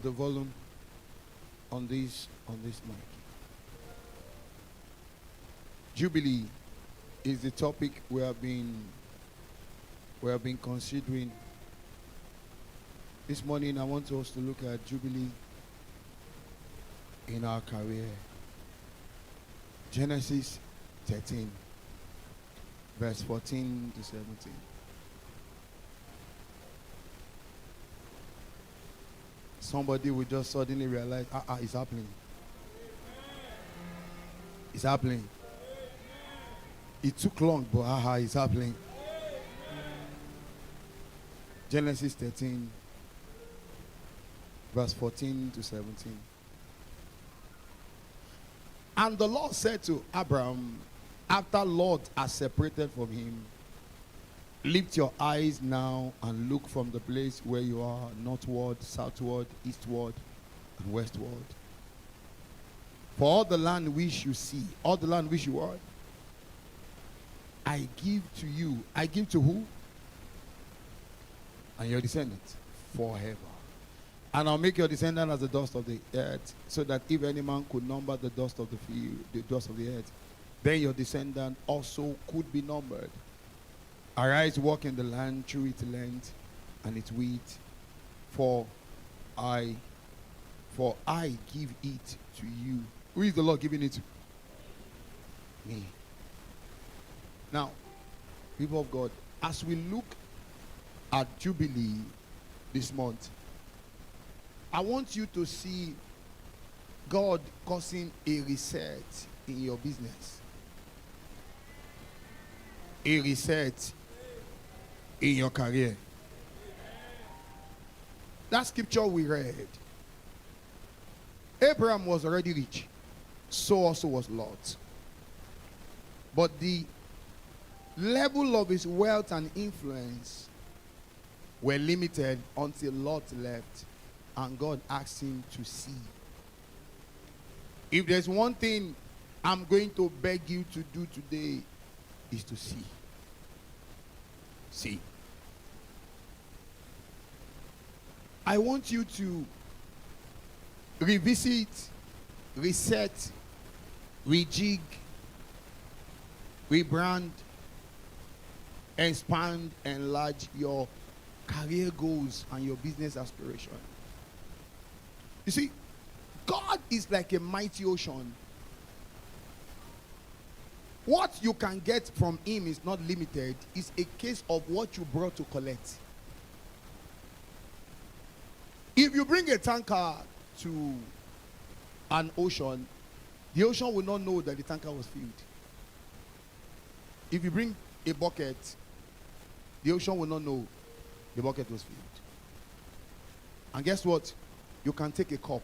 the volume on this mic. Jubilee is the topic we have been considering. This morning I want us to look at Jubilee in our career. Genesis 13, verse 14 to 17. Somebody will just suddenly realize, it's happening. It's happening. It took long, but it's happening. Genesis 13, verse 14 to 17. And the Lord said to Abraham, after Lot had separated from him, lift your eyes now and look from the place where you are, northward, southward, eastward, and westward. For all the land which you see, all the land which you are, I give to you. I give to who? And your descendants forever. And I'll make your descendant as the dust of the earth, so that if any man could number the dust of the field, the dust of the earth, then your descendant also could be numbered. Arise, walk in the land through its length and its width, for I give it to you. Who is the Lord giving it to? Me. Now, people of God, as we look at Jubilee this month, I want you to see God causing a reset in your business. A reset in your career. That scripture we read, Abraham was already rich, so also was Lot. But the level of his wealth and influence were limited until Lot left and God asked him to see. If there's one thing I'm going to beg you to do today, is to see. See. I want you to revisit, reset, rejig, rebrand, expand, enlarge your career goals and your business aspiration. You see, God is like a mighty ocean. What you can get from him is not limited. It's a case of what you brought to collect. If you bring a tanker to an ocean, the ocean will not know that the tanker was filled. If you bring a bucket, the ocean will not know the bucket was filled. And guess what? You can take a cup.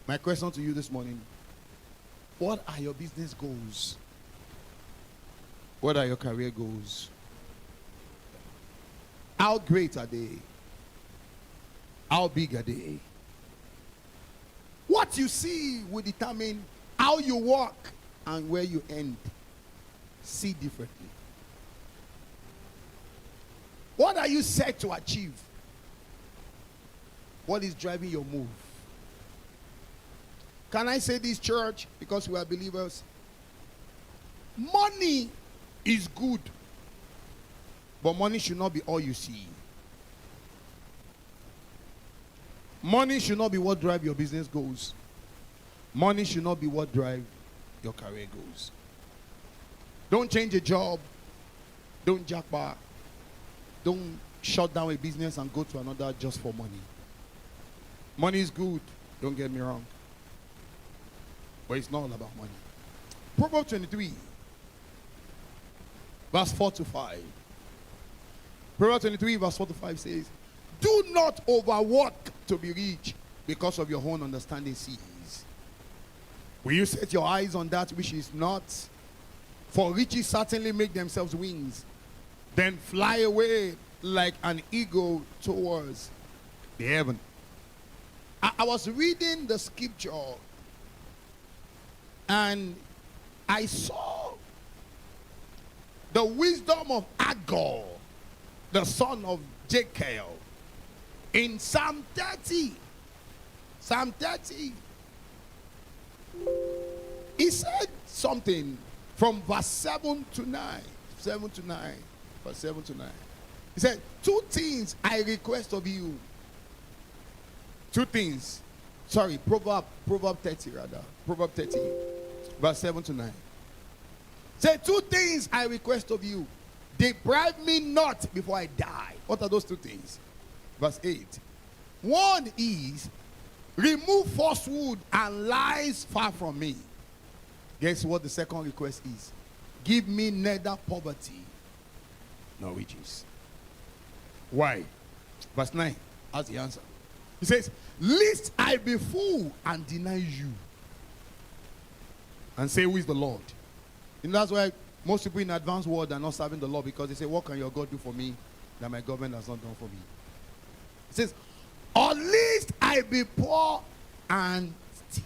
My question to you this morning, what are your business goals? What are your career goals? How great are they? How big are they? What you see will determine how you walk and where you end. See differently. What are you set to achieve? What is driving your move? Can I say this, church, because we are believers? Money is good, but money should not be all you see. Money should not be what drives your business goals. Money should not be what drives your career goals. Don't change a job. Don't jackpot. Don't shut down a business and go to another just for money. Money is good, don't get me wrong. But it's not all about money. Proverbs 23, verse 4 to 5. Proverbs 23, verse 4 to 5 says, do not overwork to be rich, because of your own understanding sees. Will you set your eyes on that which is not? For riches certainly make themselves wings, then fly away like an eagle towards the heaven. I was reading the scripture and I saw the wisdom of Agur, the son of Jacob. In Psalm 30, he said something from verse 7 to 9. 7 to 9. Verse 7 to 9. He said, two things I request of you. Two things. Sorry, Proverb 30 rather. Proverb 30, verse 7 to 9. Say, two things I request of you. Deprive me not before I die. What are those two things? Verse 8. One is, remove falsehood and lies far from me. Guess what the second request is? Give me neither poverty nor riches. Why? Verse 9 has the answer. He says, lest I be fool and deny you and say, who is the Lord? And that's why most people in advanced world are not serving the Lord, because they say, what can your God do for me that my government has not done for me? It says, or lest I be poor and steal.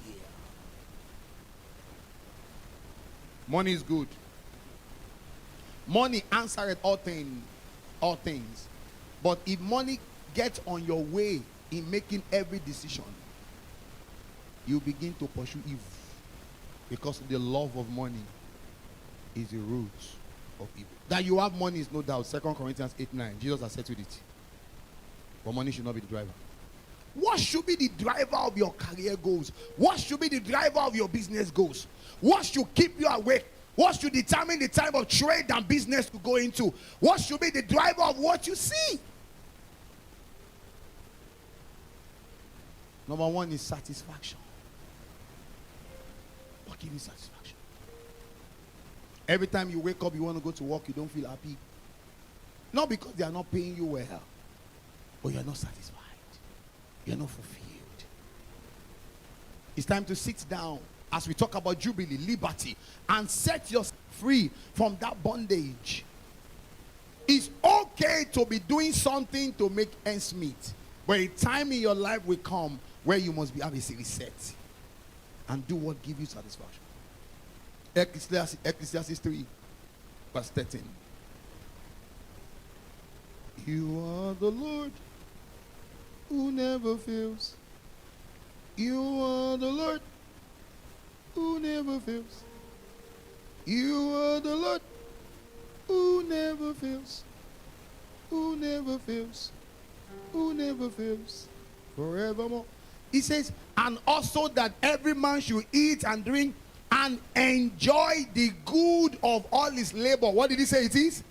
Money is good. Money answereth all things. But if money gets on your way in making every decision, you begin to pursue evil, because the love of money is the root of evil. That you have money is no doubt. 2 Corinthians 8:9. Jesus has settled it. But money should not be the driver. What should be the driver of your career goals? What should be the driver of your business goals? What should keep you awake? What should determine the type of trade and business to go into? What should be the driver of what you see? Number one is satisfaction. What gives you satisfaction? Every time you wake up, you want to go to work, you don't feel happy. Not because they are not paying you well, but you are not satisfied. You are not fulfilled. It's time to sit down as we talk about Jubilee, liberty, and set yourself free from that bondage. It's okay to be doing something to make ends meet, but a time in your life will come where you must be have a reset and do what gives you satisfaction. Ecclesiastes 3, verse 13. You are the Lord who never fails. You are the Lord who never fails. You are the Lord who never fails. Who never fails. Who never fails. Forevermore. He says, and also that every man should eat and drink and enjoy the good of all his labor. What did he say it is?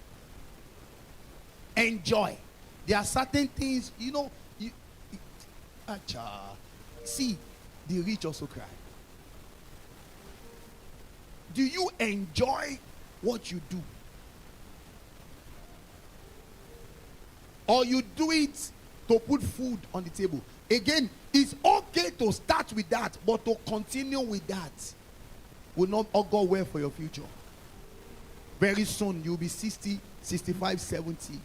Enjoy. There are certain things, you know, see, the rich also cry. Do you enjoy what you do? Or you do it to put food on the table? Again, it's okay to start with that, but to continue with that will not augur well for your future. Very soon, you'll be 60, 65, 70.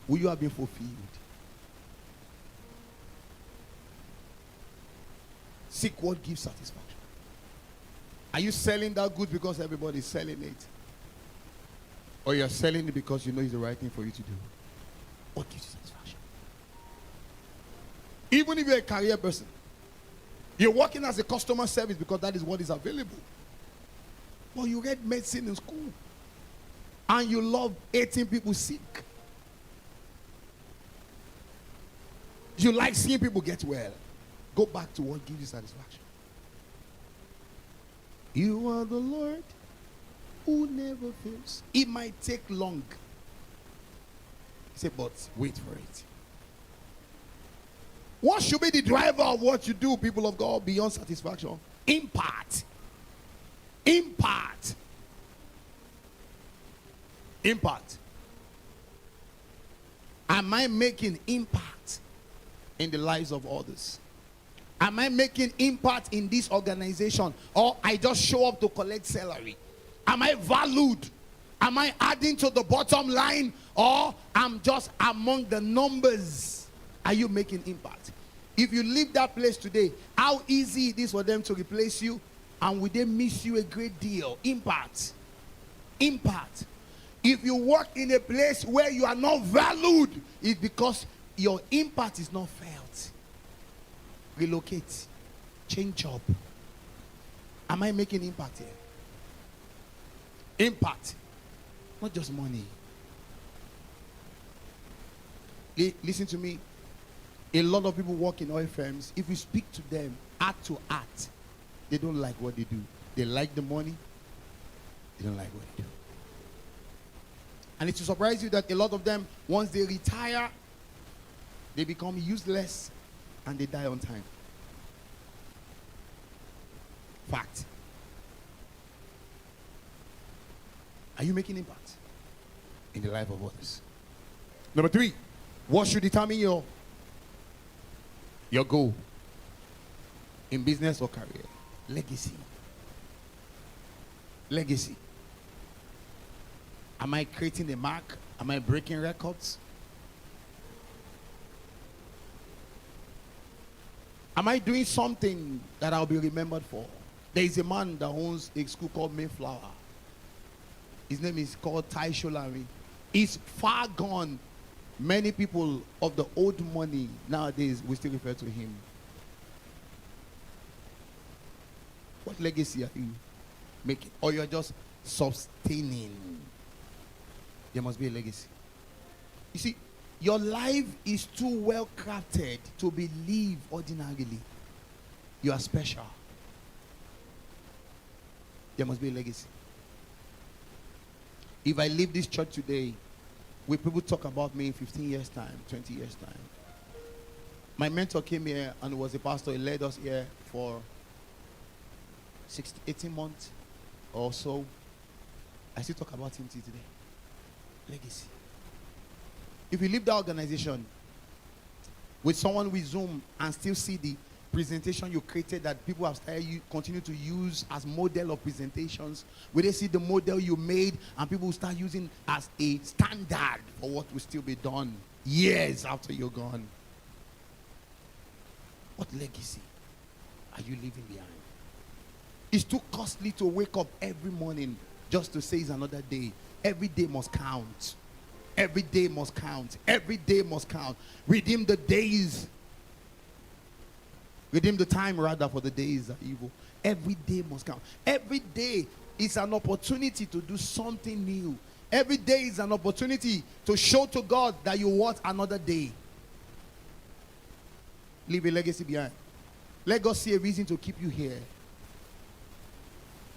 Will you have been fulfilled? Seek what gives satisfaction. Are you selling that good because everybody is selling it? Or you're selling it because you know it's the right thing for you to do? What gives you satisfaction? Even if you're a career person, you're working as a customer service because that is what is available. Well, you read medicine in school and you love 18 people sick. You like seeing people get well. Go back to what gives you satisfaction. You are the Lord who never fails. It might take long. He said, but wait for it. What should be the driver of what you do, people of God, beyond satisfaction? Impact. Impact. Impact. Am I making impact in the lives of others? Am I making impact in this organization? Or I just show up to collect salary? Am I valued? Am I adding to the bottom line? Or I'm just among the numbers? Are you making impact? If you leave that place today, how easy it is for them to replace you? And will they miss you a great deal? Impact. Impact. If you work in a place where you are not valued, it's because your impact is not felt, relocate, change job. Am I making impact here? Impact, not just money. Listen to me. A lot of people work in oil firms. If you speak to them heart to heart, they don't like what they do. They like the money. They don't like what they do. And it will surprise you that a lot of them, once they retire, they become useless and they die on time. Fact. Are you making impact in the life of others? Number 3, what should determine your goal in business or career? Legacy. Legacy. Am I creating a mark? Am I breaking records? Am I doing something that I'll be remembered for? There is a man that owns a school called Mayflower. His name is called Tai Sholari. He's far gone. Many people of the old money nowadays will still refer to him. What legacy are you making? Or you're just sustaining? There must be a legacy. You see, your life is too well crafted to be lived ordinarily. You are special. There must be a legacy. If I leave this church today, will people talk about me in 15 years' time, 20 years' time? My mentor came here and was a pastor. He led us here for 18 months or so. I still talk about him till today. Legacy. If you leave the organization with someone with Zoom and still see the presentation you created that people have started, you continue to use as model of presentations, will they see the model you made and people will start using as a standard for what will still be done years after you're gone? What legacy are you leaving behind? It's too costly to wake up every morning just to say it's another day. Every day must count. Every day must count. Every day must count. Redeem the days. Redeem the time rather, for the days are evil. Every day must count. Every day is an opportunity to do something new. Every day is an opportunity to show to God that you want another day. Leave a legacy behind. Let God see a reason to keep you here.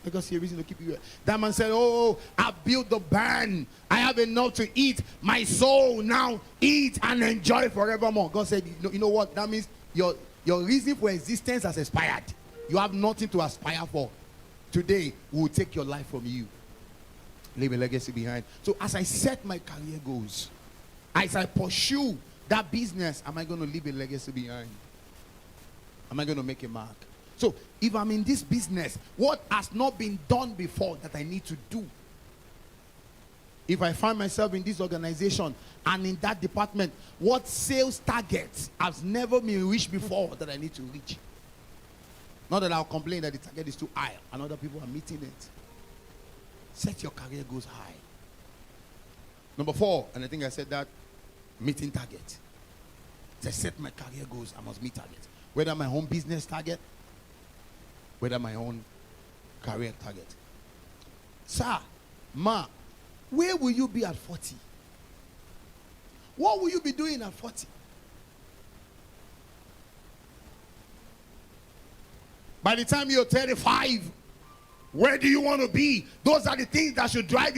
Let God see a reason to keep you here. That man said, oh, I built the barn. I have enough to eat. My soul now eat and enjoy forevermore. God said, you know what? That means your reason for existence has expired. You have nothing to aspire for. Today, we will take your life from you. Leave a legacy behind. So as I set my career goals, as I pursue that business, am I going to leave a legacy behind? Am I going to make a mark? So if I'm in this business, what has not been done before that I need to do? If I find myself in this organization and in that department, what sales targets has never been reached before that I need to reach? Not that I'll complain that the target is too high and other people are meeting it. Set your career goals high. Number 4, and I think I said that, meeting target. To set my career goals, I must meet target. Whether my own business target, whether my own career target. Sir, ma, where will you be at 40? What will you be doing at 40? By the time you're 35, where do you want to be? Those are the things that should drive you.